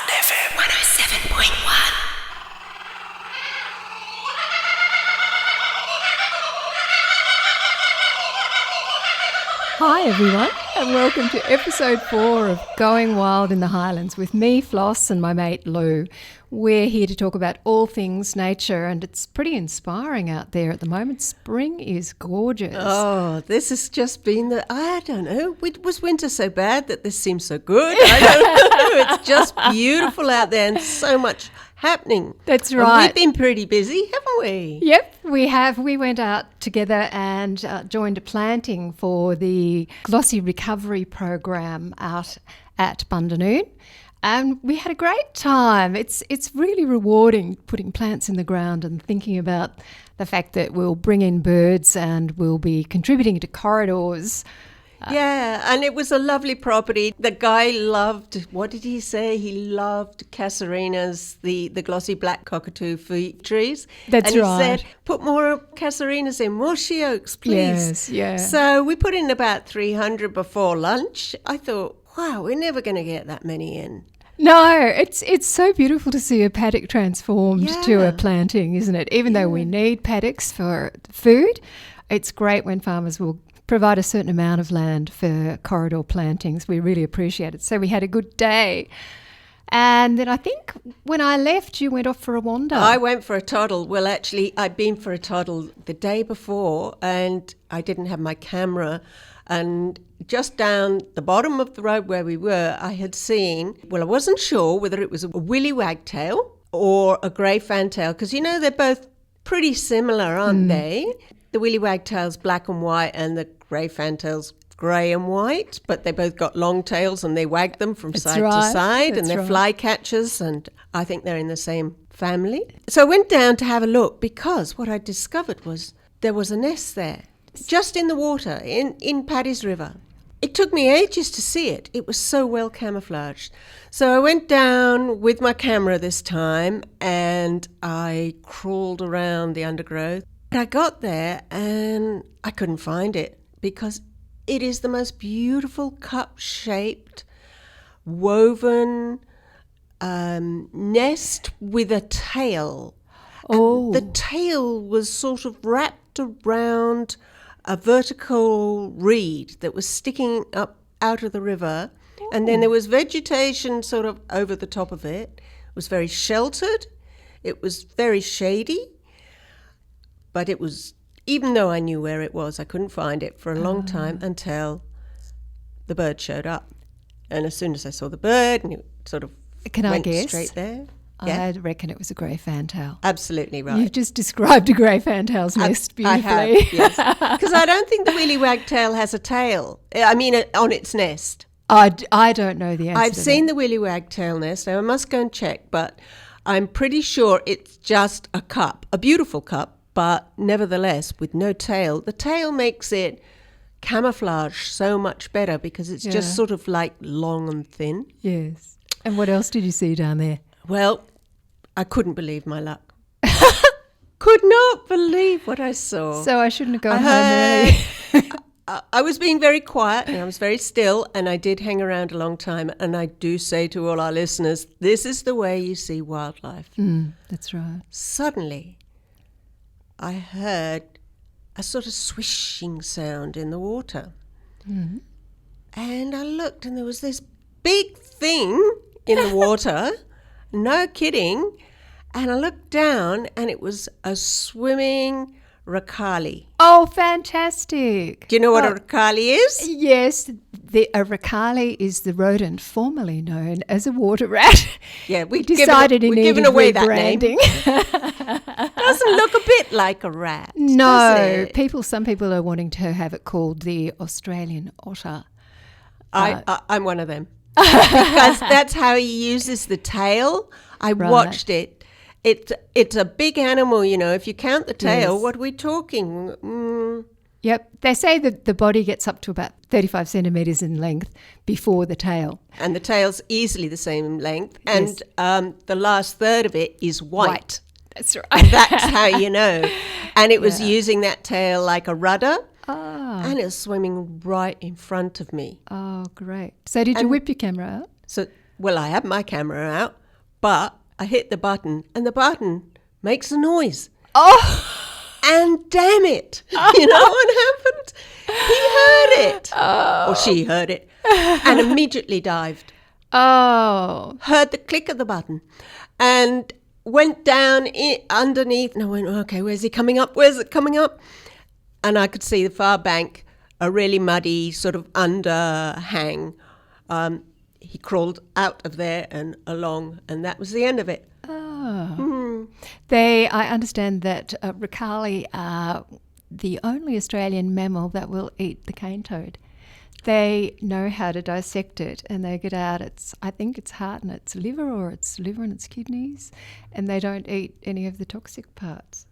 Highland FM 107.1. Hi everyone, and welcome to episode 4 of Going Wild in the Highlands with me, Floss, and my mate Lou. We're here to talk about all things nature, and it's pretty inspiring out there at the moment. Spring is gorgeous. Oh, this has just been I don't know, was winter so bad that this seems so good? I don't know, it's just beautiful out there and so much happening. That's right. And we've been pretty busy, haven't we? Yep, we have. We went out together and joined a planting for the Glossy Recovery Program out at Bundanoon. And we had a great time. It's really rewarding putting plants in the ground and thinking about the fact that we'll bring in birds and we'll be contributing to corridors. Yeah, and it was a lovely property. The guy loved, what did he say? He loved casuarinas, the glossy black cockatoo trees. That's right. right. And he said, put more casuarinas in, more she oaks, please. Yes, yeah. So we put in about 300 before lunch. I thought, wow, we're never going to get that many in. No, it's so beautiful to see a paddock transformed to a planting, isn't it? Even though we need paddocks for food, it's great when farmers will provide a certain amount of land for corridor plantings. We really appreciate it. So we had a good day. And then I think when I left, you went off for a wander. I went for a toddle. Well, actually, I'd been for a toddle the day before and I didn't have my camera. And just down the bottom of the road where we were, I had seen, well, I wasn't sure whether it was a willy wagtail or a grey fantail, because, you know, they're both pretty similar, aren't they? The willy wagtail's black and white and the grey fantail's grey and white, but they both got long tails and they wag them from side to side, and they're fly catchers, and I think they're in the same family. So I went down to have a look because what I discovered was there was a nest there, just in the water, in Paddy's River. It took me ages to see it. It was so well camouflaged. So I went down with my camera this time and I crawled around the undergrowth. I got there and I couldn't find it because it is the most beautiful cup-shaped, woven nest with a tail. Oh. And the tail was sort of wrapped around a vertical reed that was sticking up out of the river. Oh. And then there was vegetation sort of over the top of it. It was very sheltered. It was very shady. But it was, even though I knew where it was, I couldn't find it for a long time until the bird showed up. And as soon as I saw the bird, and it sort of went straight there. Yeah. I reckon it was a grey fantail. Absolutely right. You've just described a grey fantail's nest beautifully. I have, yes. Because I don't think the willy wagtail has a tail. I mean, on its nest. I don't know the answer I've to seen that. the willy wagtail nest. Now I must go and check, but I'm pretty sure it's just a cup, a beautiful cup, but nevertheless with no tail. The tail makes it camouflage so much better because it's just sort of like long and thin. Yes. And what else did you see down there? Well, I couldn't believe my luck. Could not believe what I saw. So I shouldn't have gone home early. I was being very quiet and I was very still, and I did hang around a long time. And I do say to all our listeners, this is the way you see wildlife. That's right. Suddenly, I heard a sort of swishing sound in the water. And I looked and there was this big thing in the water, no kidding. And I looked down and it was a swimming Rakali. Oh, fantastic. Do you know what a Rakali is? Yes, a Rakali is the rodent formerly known as a water rat. Yeah, we decided it needed away that name. rebranding. Doesn't look a bit like a rat. No, some people are wanting to have it called the Australian otter. I'm one of them. Because that's how he uses the tail. I watched it. It's a big animal, you know. If you count the tail, what are we talking? Yep. They say that the body gets up to about 35 centimetres in length before the tail. And the tail's easily the same length. And the last third of it is white. That's right. And that's how you know. And it was using that tail like a rudder. And it was swimming right in front of me. Oh, great. So did you whip your camera out? So well, I had my camera out, but I hit the button and the button makes a noise. Oh! And damn it, you know what happened? He heard it. Or she heard it and immediately dived. Oh. Heard the click of the button and went down underneath. And I went, okay, where's he coming up? Where's it coming up? And I could see the far bank, a really muddy sort of underhang. He crawled out of there and along, and that was the end of it. Oh. I understand that Rakali are the only Australian mammal that will eat the cane toad. They know how to dissect it, and they get out I think it's heart and its liver, or its liver and its kidneys, and they don't eat any of the toxic parts.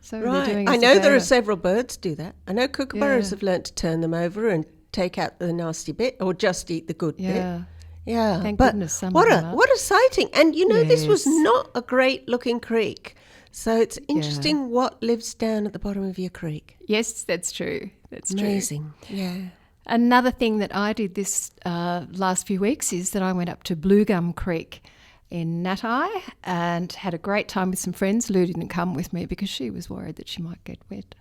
So they're doing us I a know there favour. are several birds do that. I know kookaburras Yeah. have learnt to turn them over and take out the nasty bit, or just eat the good bit. Yeah. Yeah, Thank but goodness some what of a them are. what a sighting! And you know, this was Yes. not a great looking creek, so it's interesting what lives down at the bottom of your creek. Yes, that's true. That's Amazing, yeah. true. Another thing that I did this last few weeks is that I went up to Blue Gum Creek in Natai and had a great time with some friends. Lou didn't come with me because she was worried that she might get wet.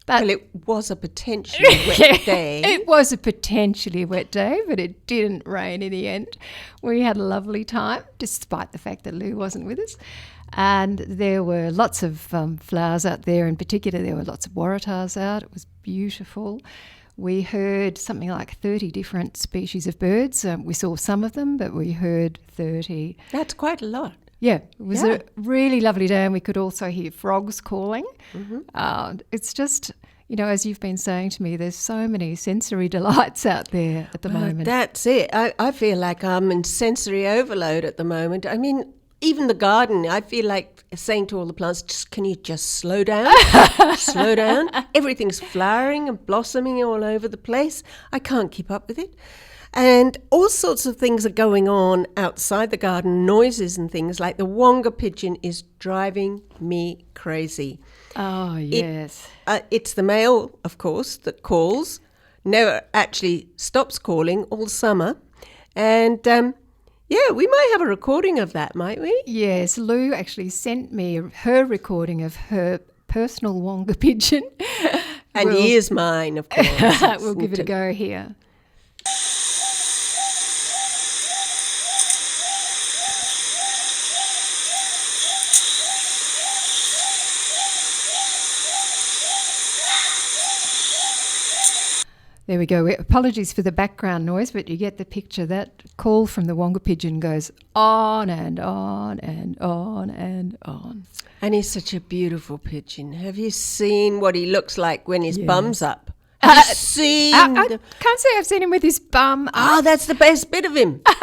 But Well, it was a potentially wet day. It was a potentially wet day, but it didn't rain in the end. We had a lovely time, despite the fact that Lou wasn't with us. And there were lots of flowers out there. In particular, there were lots of waratahs out. It was beautiful. We heard something like 30 different species of birds. We saw some of them, but we heard 30. That's quite a lot. Yeah, it was Yeah. a really lovely day, and we could also hear frogs calling. It's just, as you've been saying to me, there's so many sensory delights out there at the moment. That's it. I feel like I'm in sensory overload at the moment. I mean, even the garden, I feel like saying to all the plants, can you just slow down? Slow down. Everything's flowering and blossoming all over the place. I can't keep up with it. And all sorts of things are going on outside the garden, noises and things like the Wonga pigeon is driving me crazy. Oh, yes. It's the male, of course, that calls, never actually stops calling all summer. And we might have a recording of that, might we? Yes, Lou actually sent me her recording of her personal Wonga pigeon. And here's mine, of course. We'll give it a go here. There we go. Apologies for the background noise, but you get the picture. That call from the Wonga pigeon goes on and on and on and on. And he's such a beautiful pigeon. Have you seen what he looks like when his Yes. bum's up? Have you seen? I can't say I've seen him with his bum up. Oh, that's the best bit of him. The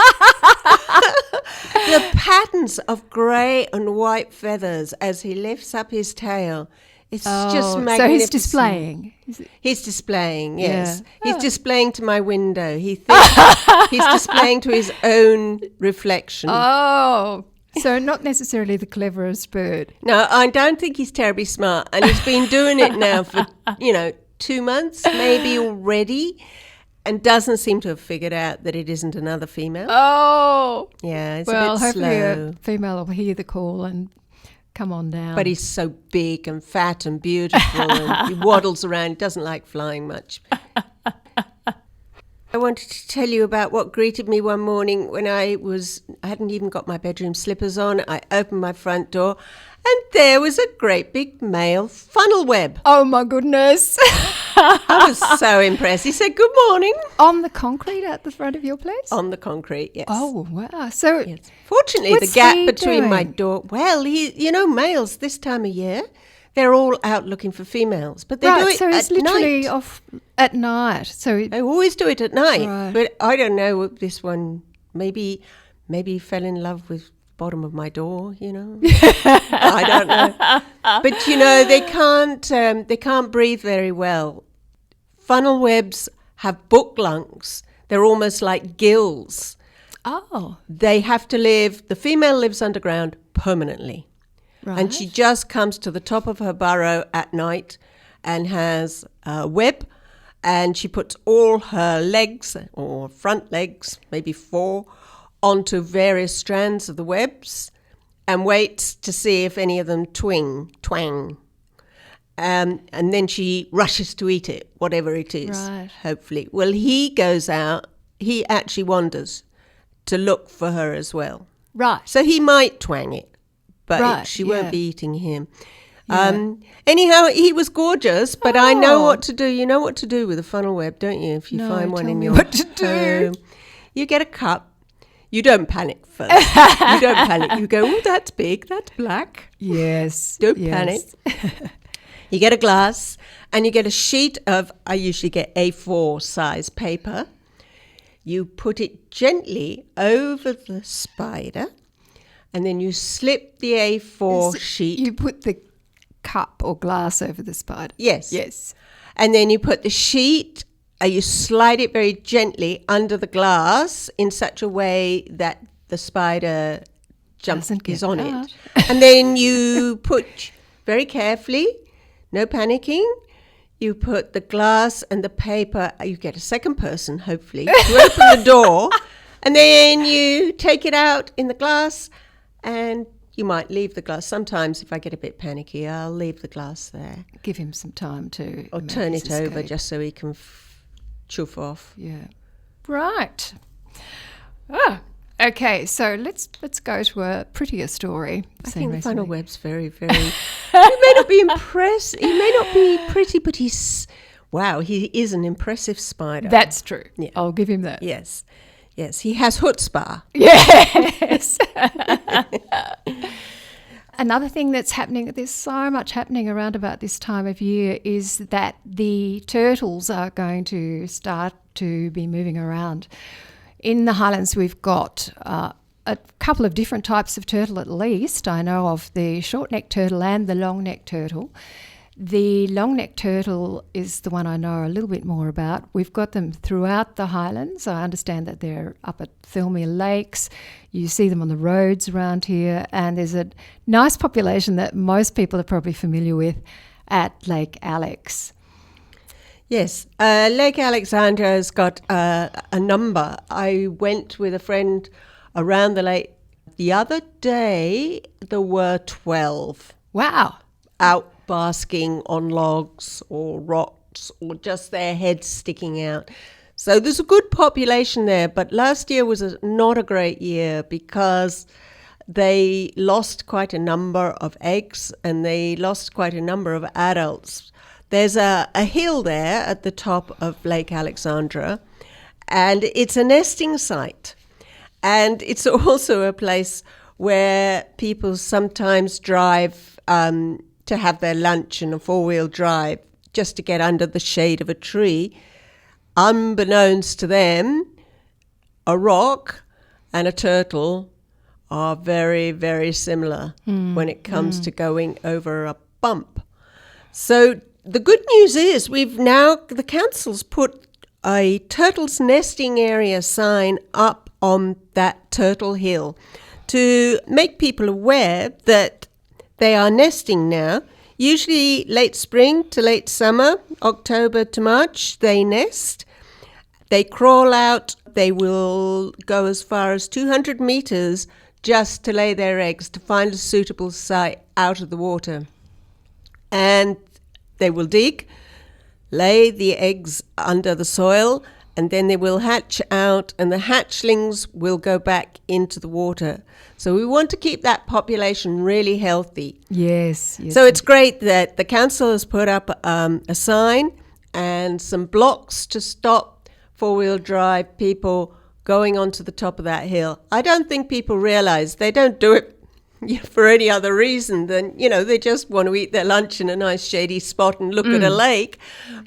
patterns of grey and white feathers as he lifts up his tail. It's just magnificent. So he's displaying. He's displaying, yes. Yeah. He's displaying to my window. He thinks he's displaying to his own reflection. Oh, so not necessarily the cleverest bird. No, I don't think he's terribly smart. And he's been doing it now for, 2 months maybe already, and doesn't seem to have figured out that it isn't another female. Oh. Yeah, it's Well, a bit hopefully slow. a female will hear the call and come on down. But he's so big and fat and beautiful, and he waddles around. He doesn't like flying much. I wanted to tell you about what greeted me one morning when I hadn't even got my bedroom slippers on. I opened my front door, and there was a great big male funnel web. Oh, my goodness. I was so impressed. He said, "Good morning." On the concrete at the front of your place? On the concrete, yes. Oh, wow. So Yes. Fortunately, What's the gap he between my doing? door. Well, males this time of year, they're all out looking for females, but they do right, it so it's at literally night. off at night. So They always do it at night, Right. but I don't know what this one. Maybe he fell in love with the bottom of my door. I don't know. But they can't breathe very well. Funnel webs have book lungs. They're almost like gills. oh, They have to live. The female lives underground permanently. right. And she just comes to the top of her burrow at night and has a web, and she puts all her legs, or front legs, maybe 4, onto various strands of the webs and waits to see if any of them twang. And then she rushes to eat it, whatever it is, Right. hopefully. Well, he goes out, he actually wanders to look for her as well. Right. So he might twang it, but Right, she yeah. won't be eating him. Yeah. Anyhow, he was gorgeous, but I know Oh. what to do. You know what to do with a funnel web, don't you? If you No, find one tell in me your what to do. home. You get a cup. You don't panic first. You don't panic. You go, oh, that's big, that's black. Yes. Don't yes. panic. You get a glass and you get a sheet of, I usually get A4 size paper. You put it gently over the spider and then you slip the A4 sheet. You put the cup or glass over the spider. Yes. Yes. And then you put the sheet, you slide it very gently under the glass in such a way that the spider Doesn't get is on out. it. And then you put very carefully, no panicking, you put the glass and the paper, you get a second person, hopefully, to open the door. And then you take it out in the glass and you might leave the glass. Sometimes if I get a bit panicky, I'll leave the glass there. Give him some time to Or make turn his it over escape. just so he can chuff off. Yeah. Right. Okay, so let's go to a prettier story. I seen think the funnel recently. web's very, very... He may not be impressed. He may not be pretty, but he's... Wow, he is an impressive spider. That's true. Yeah. I'll give him that. Yes. Yes, he has chutzpah. Yes. Another thing that's happening, there's so much happening around about this time of year, is that the turtles are going to start to be moving around. In the Highlands, we've got a couple of different types of turtle at least. I know of the short-necked turtle and the long-necked turtle. The long-necked turtle is the one I know a little bit more about. We've got them throughout the Highlands. I understand that they're up at Thurmere Lakes. You see them on the roads around here. And there's a nice population that most people are probably familiar with at Lake Alex. Yes, Lake Alexandra has got a number. I went with a friend around the lake the other day. There were 12 Wow. out basking on logs or rocks or just their heads sticking out. So there's a good population there, but last year was not a great year because they lost quite a number of eggs and they lost quite a number of adults. There's a hill there at the top of Lake Alexandra, and it's a nesting site. And it's also a place where people sometimes drive to have their lunch in a four-wheel drive just to get under the shade of a tree. Unbeknownst to them, a rock and a turtle are very, very similar when it comes to going over a bump. So the good news is the council's put a turtle's nesting area sign up on that turtle hill to make people aware that they are nesting now. Usually late spring to late summer, October to March, they nest. They crawl out. They will go as far as 200 meters just to lay their eggs, to find a suitable site out of the water. And they will dig, lay the eggs under the soil, and then they will hatch out, and the hatchlings will go back into the water. So we want to keep that population really healthy. Yes. So it's great that the council has put up a sign and some blocks to stop four-wheel drive people going onto the top of that hill. I don't think people realise they don't do it for any other reason than, they just want to eat their lunch in a nice shady spot and look at a lake.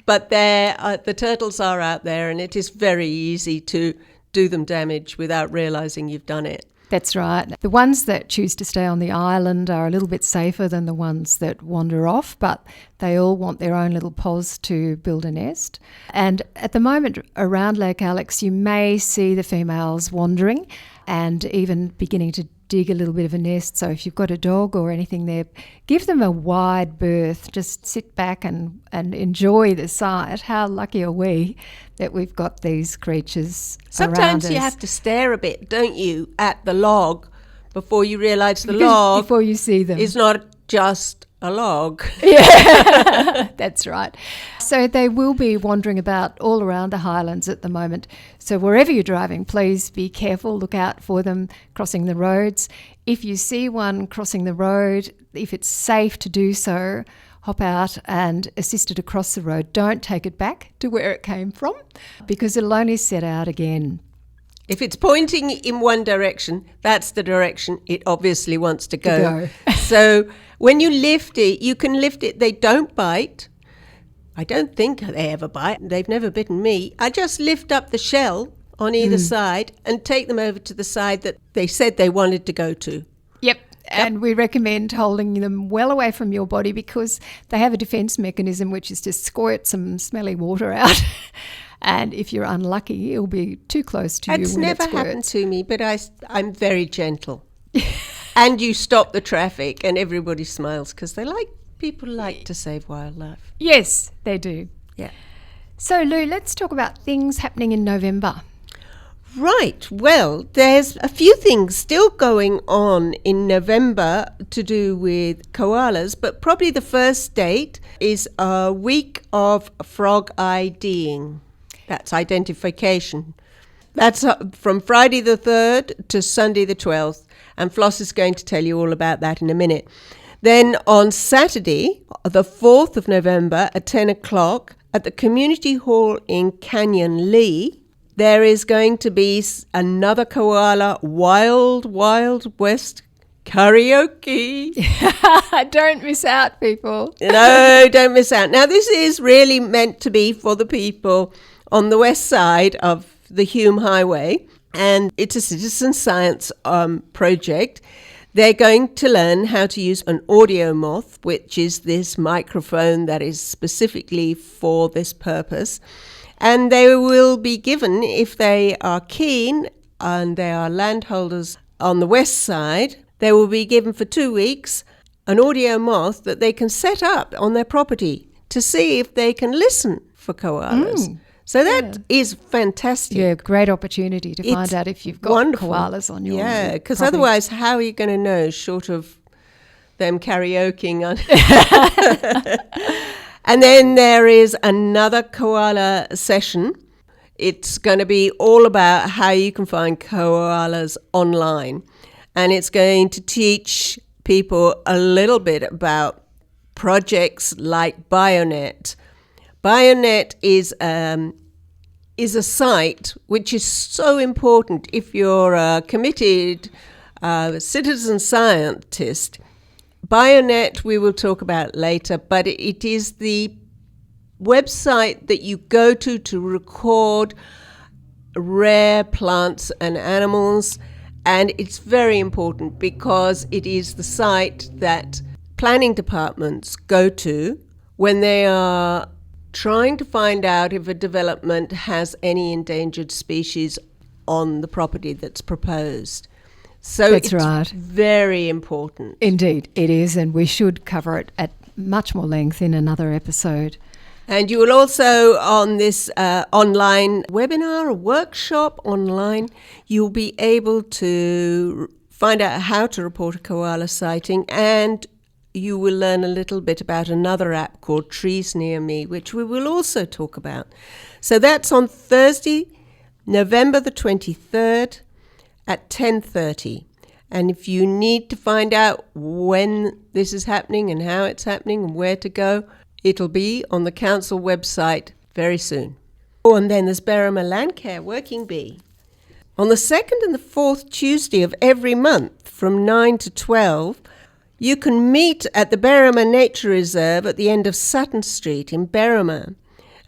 But the turtles are out there, and it is very easy to do them damage without realising you've done it. That's right. The ones that choose to stay on the island are a little bit safer than the ones that wander off, but they all want their own little pos to build a nest. And at the moment around Lake Alex, you may see the females wandering, and even beginning to dig a little bit of a nest. So if you've got a dog or anything there, give them a wide berth. Just sit back and enjoy the sight. How lucky are we that we've got these creatures around Sometimes us. you have to stare a bit, don't you, at the log before you realise the Because log before you see them. is not just a log. Yeah, that's right. So they will be wandering about all around the Highlands at the moment. So wherever you're driving, please be careful, look out for them crossing the roads. If you see one crossing the road, if it's safe to do so, hop out and assist it across the road. Don't take it back to where it came from, because it'll only set out again. If it's pointing in one direction, that's the direction it obviously wants to go. So when you lift it, you can lift it. They don't bite. I don't think they ever bite. They've never bitten me. I just lift up the shell on either side and take them over to the side that they said they wanted to go to. Yep. And we recommend holding them well away from your body, because they have a defence mechanism, which is to squirt some smelly water out. And if you're unlucky, it'll be too close to you It's when never it squirts. happened to me, but I'm very gentle. And you stop the traffic and everybody smiles because people like to save wildlife. Yes, they do. Yeah. So, Lou, let's talk about things happening in November. Right. Well, there's a few things still going on in November to do with koalas, but probably the first date is a week of FrogIDing. That's identification. That's from Friday the 3rd to Sunday the 12th, and Floss is going to tell you all about that in a minute. Then on Saturday, the 4th of November at 10 o'clock at the Community Hall in Canyon Lee, there is going to be another koala Wild West karaoke. Don't miss out, people. No, don't miss out. Now, this is really meant to be for the people on the west side of the Hume Highway, and it's a citizen science project. They're going to learn how to use an audio moth, which is this microphone that is specifically for this purpose. And they will be given, if they are keen and they are landholders on the west side, they will be given for 2 weeks an audio moth that they can set up on their property to see if they can listen for koalas. So that is fantastic. Yeah, great opportunity to find It's out if you've got wonderful. koalas on your Yeah, because property. otherwise how are you going to know, short of them karaokeing on... And then there is another koala session. It's going to be all about how you can find koalas online. And it's going to teach people a little bit about projects like Barnett. Barnett is a site which is so important if you're a committed citizen scientist. Barnett we will talk about later, but it is the website that you go to record rare plants and animals, and it's very important because it is the site that planning departments go to when they are trying to find out if a development has any endangered species on the property that's proposed. So That's it's right. very important. Indeed, it is, and we should cover it at much more length in another episode. And you will also, on this online webinar or workshop online, you'll be able to find out how to report a koala sighting, and you will learn a little bit about another app called Trees Near Me, which we will also talk about. So that's on Thursday, November the 23rd at 10:30. And if you need to find out when this is happening and how it's happening and where to go, it'll be on the council website very soon. Oh, and then there's Berrima Landcare Working Bee. On the 2nd and the 4th Tuesday of every month from 9 to 12, you can meet at the Berrima Nature Reserve at the end of Sutton Street in Berrima.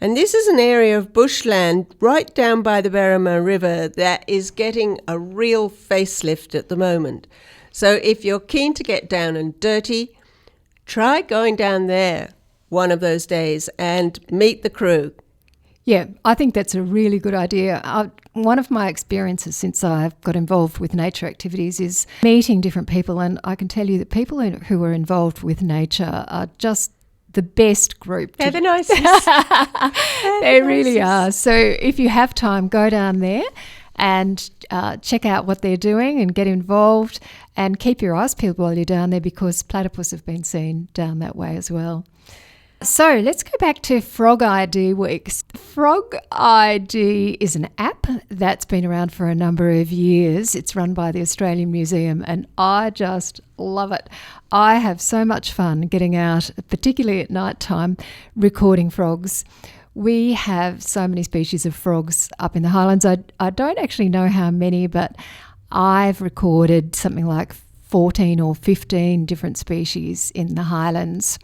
And this is an area of bushland right down by the Berrima River that is getting a real facelift at the moment. So if you're keen to get down and dirty, try going down there one of those days and meet the crew. Yeah, I think that's a really good idea. One of my experiences since I've got involved with nature activities is meeting different people, and I can tell you that people who are involved with nature are just the best group. They're the nicest. They really are. So if you have time, go down there and check out what they're doing and get involved, and keep your eyes peeled while you're down there, because platypus have been seen down that way as well. So let's go back to FrogID weeks. FrogID is an app that's been around for a number of years. It's run by the Australian Museum, and I just love it. I have so much fun getting out, particularly at night time, recording frogs. We have so many species of frogs up in the Highlands. I don't actually know how many, but I've recorded something like 14 or 15 different species in the Highlands.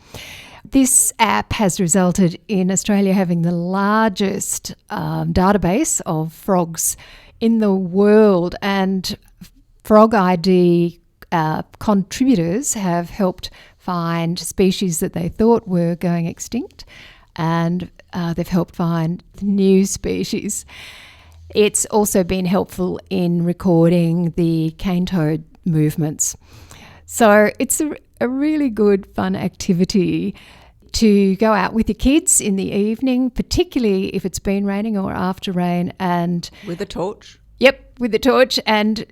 This app has resulted in Australia having the largest database of frogs in the world, and FrogID contributors have helped find species that they thought were going extinct, and they've helped find new species. It's also been helpful in recording the cane toad movements. So it's a really good fun activity to go out with your kids in the evening, particularly if it's been raining or after rain. And with a torch? Yep, with a torch. And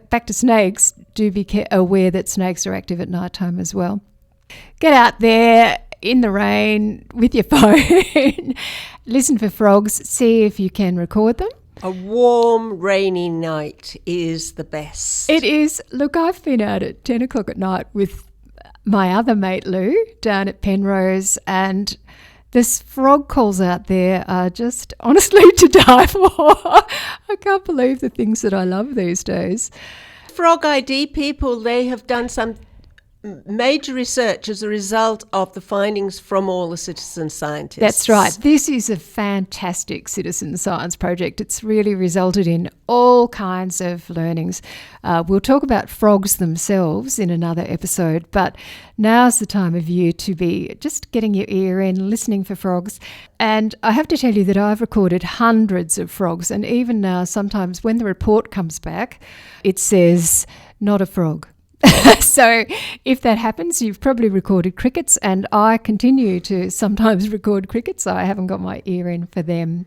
back to snakes, do be aware that snakes are active at night time as well. Get out there in the rain with your phone, listen for frogs, see if you can record them. A warm, rainy night is the best. It is. Look, I've been out at 10 o'clock at night with my other mate Lou down at Penrose, and this frog calls out there are just honestly to die for. I can't believe the things that I love these days. FrogID people, they have done some major research as a result of the findings from all the citizen scientists. That's right. This is a fantastic citizen science project. It's really resulted in all kinds of learnings. We'll talk about frogs themselves in another episode, but now's the time of year to be just getting your ear in, listening for frogs. And I have to tell you that I've recorded hundreds of frogs, and even now sometimes when the report comes back, it says, not a frog. So if that happens, you've probably recorded crickets, and I continue to sometimes record crickets. I haven't got my ear in for them.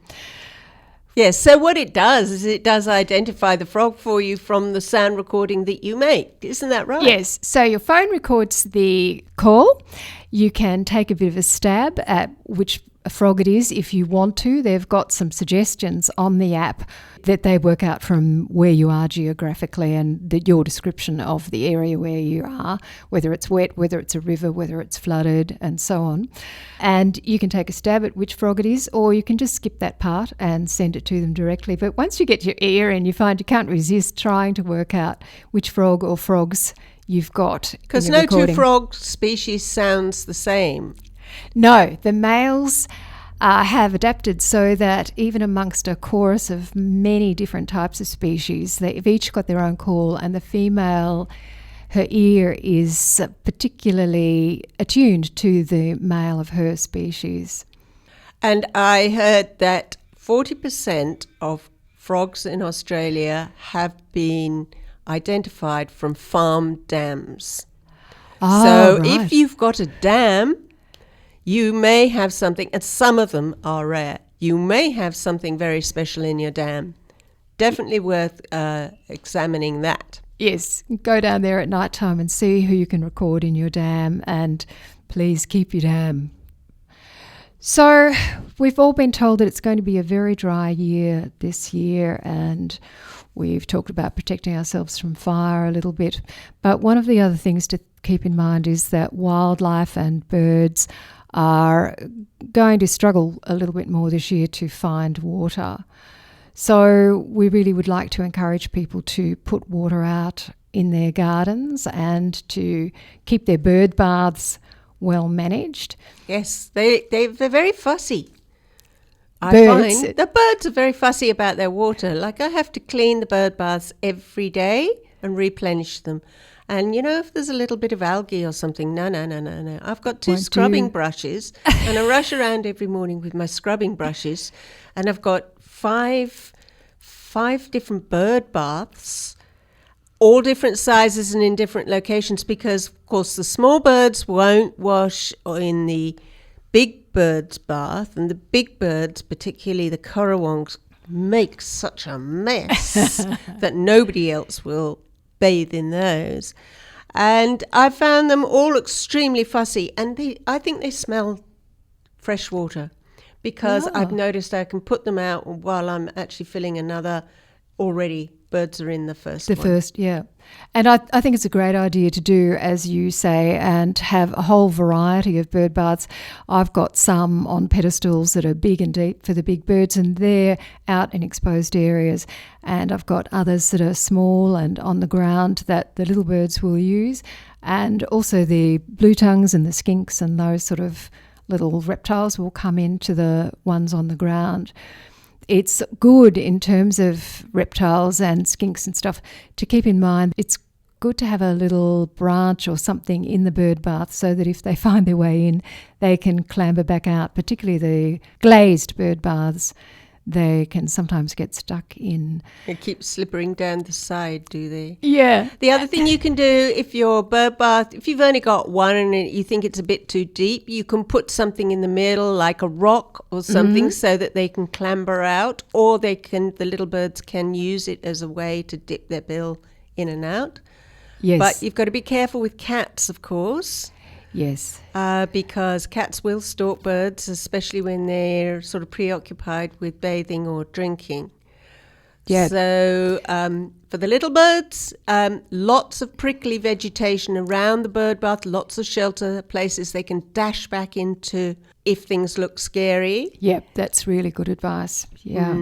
Yes, so what it does is it does identify the frog for you from the sound recording that you make. Isn't that right? Yes, so your phone records the call. You can take a bit of a stab at which frog it is if you want to. They've got some suggestions on the app that they work out from where you are geographically and your description of the area where you are, whether it's wet, whether it's a river, whether it's flooded, and so on. And you can take a stab at which frog it is, or you can just skip that part and send it to them directly. But once you get your ear in, you find you can't resist trying to work out which frog or frogs you've got. Because no two frog species sounds the same. No, the males have adapted so that even amongst a chorus of many different types of species, they've each got their own call, and the female, her ear is particularly attuned to the male of her species. And I heard that 40% of frogs in Australia have been identified from farm dams. So right. if you've got a dam, you may have something, and some of them are rare. You may have something very special in your dam. Definitely worth examining that. Yes, go down there at night time and see who you can record in your dam, and please keep your dam. So we've all been told that it's going to be a very dry year this year, and we've talked about protecting ourselves from fire a little bit. But one of the other things to keep in mind is that wildlife and birds are going to struggle a little bit more this year to find water. So we really would like to encourage people to put water out in their gardens and to keep their bird baths well managed. Yes, they're very fussy. I Birds. find the birds are very fussy about their water. Like I have to clean the bird baths every day and replenish them. And, you know, if there's a little bit of algae or something, no. I've got two scrubbing brushes, and I rush around every morning with my scrubbing brushes, and I've got five 5 different bird baths, all different sizes and in different locations, because, of course, the small birds won't wash in the big bird's bath, and the big birds, particularly the currawongs, make such a mess that nobody else will bathe in those. And I found them all extremely fussy, and I think they smell fresh water, because I've noticed I can put them out while I'm actually filling another. Already birds are in the first one. First, yeah. And I think it's a great idea to do, as you say, and have a whole variety of bird baths. I've got some on pedestals that are big and deep for the big birds, and they're out in exposed areas. And I've got others that are small and on the ground that the little birds will use. And also the blue tongues and the skinks and those sort of little reptiles will come into the ones on the ground. It's good in terms of reptiles and skinks and stuff to keep in mind. It's good to have a little branch or something in the bird bath so that if they find their way in, they can clamber back out, particularly the glazed bird baths. They can sometimes get stuck in. They keep slippering down the side, do they? Yeah. The other thing you can do if your bird bath, if you've only got one and you think it's a bit too deep, you can put something in the middle like a rock or something so that they can clamber out, or the little birds can use it as a way to dip their bill in and out. Yes. But you've got to be careful with cats, of course. Yes. Because cats will stalk birds, especially when they're sort of preoccupied with bathing or drinking. Yeah. So for the little birds, lots of prickly vegetation around the bird bath, lots of shelter places they can dash back into if things look scary. Yep, that's really good advice. Yeah.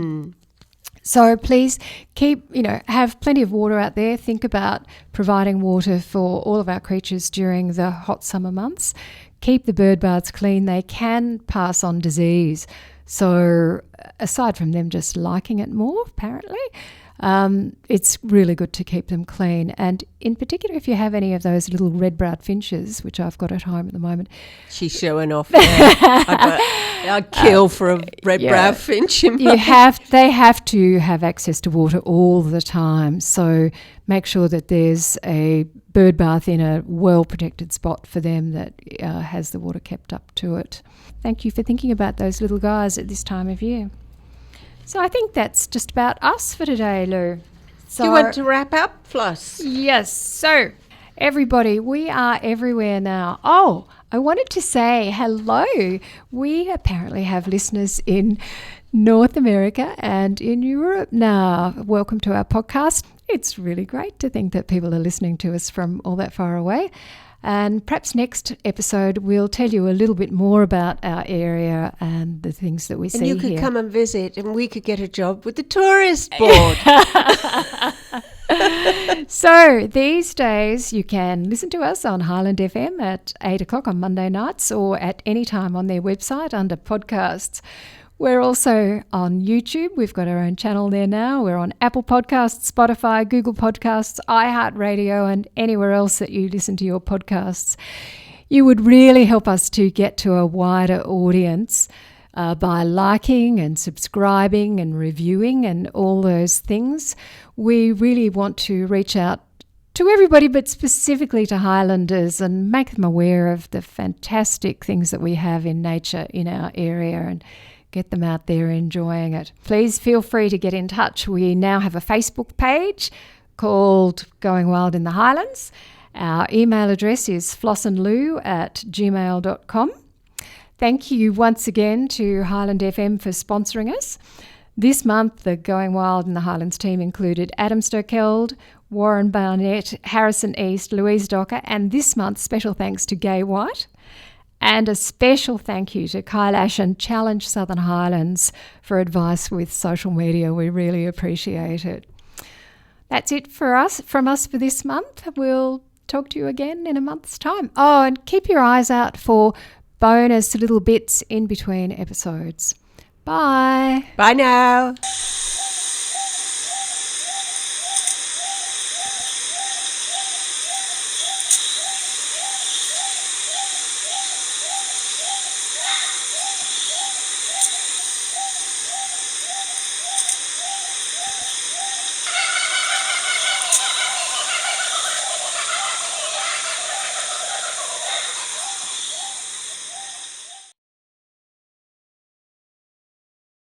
So please have plenty of water out there. Think about providing water for all of our creatures during the hot summer months. Keep the bird baths clean. They can pass on disease. So aside from them just liking it more, apparently, it's really good to keep them clean. And in particular, if you have any of those little red-browed finches, which I've got at home at the moment. She's showing off there. I'd kill for a red-browed finch in my They have to have access to water all the time. So make sure that there's a bird bath in a well-protected spot for them that has the water kept up to it. Thank you for thinking about those little guys at this time of year. So I think that's just about us for today, Lou. So, do you want to wrap up, Floss? Yes. So, everybody, we are everywhere now. Oh, I wanted to say hello. We apparently have listeners in North America and in Europe now. Welcome to our podcast. It's really great to think that people are listening to us from all that far away. And perhaps next episode we'll tell you a little bit more about our area and the things that we see here. And you could come and visit and we could get a job with the tourist board. So these days you can listen to us on Highland FM at 8 o'clock on Monday nights or at any time on their website under podcasts. We're also on YouTube. We've got our own channel there now. We're on Apple Podcasts, Spotify, Google Podcasts, iHeartRadio, and anywhere else that you listen to your podcasts. You would really help us to get to a wider audience by liking and subscribing and reviewing and all those things. We really want to reach out to everybody, but specifically to Highlanders, and make them aware of the fantastic things that we have in nature in our area and get them out there enjoying it. Please feel free to get in touch. We now have a Facebook page called Going Wild in the Highlands. Our email address is flossandlou@gmail.com. Thank you once again to Highland FM for sponsoring us. This month, the Going Wild in the Highlands team included Adam Stokeld, Warren Barnett, Harrison East, Louise D, and this month, special thanks to Gay White. And a special thank you to Kailash and Challenge Southern Highlands for advice with social media. We really appreciate it. That's it from us for this month. We'll talk to you again in a month's time. Oh, and keep your eyes out for bonus little bits in between episodes. Bye. Bye now.